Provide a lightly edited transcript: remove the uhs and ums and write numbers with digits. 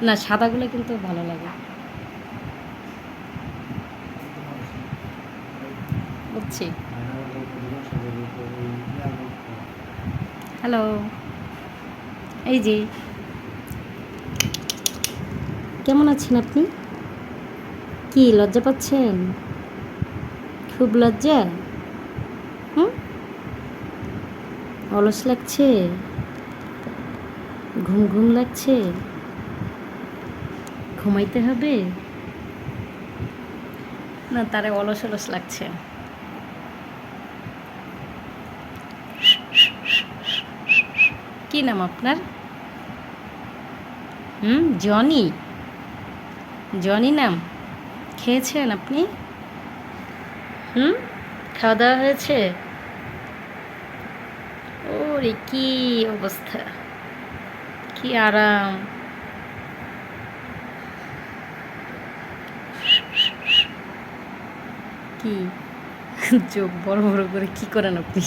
না, সাদাগুলো কিন্তু ভালো লাগে। বুঝছি। হ্যালো, এই যে কেমন আছেন আপনি? কি লজ্জা পাচ্ছেন? খুব লজ্জা? হুম? অলস লাগছে? ঘুম ঘুম লাগছে? ঘুমাইতে হবে? না, তারে অলস অলস লাগছে। কি নাম আপনার? জনি? জনি নাম? খেয়েছেন আপনি? হুম? খাওয়া দাওয়া হয়েছে? ওরে কি অবস্থা! কি আরাম! কি চোখ বড় বড় করে কি করেন আপনি?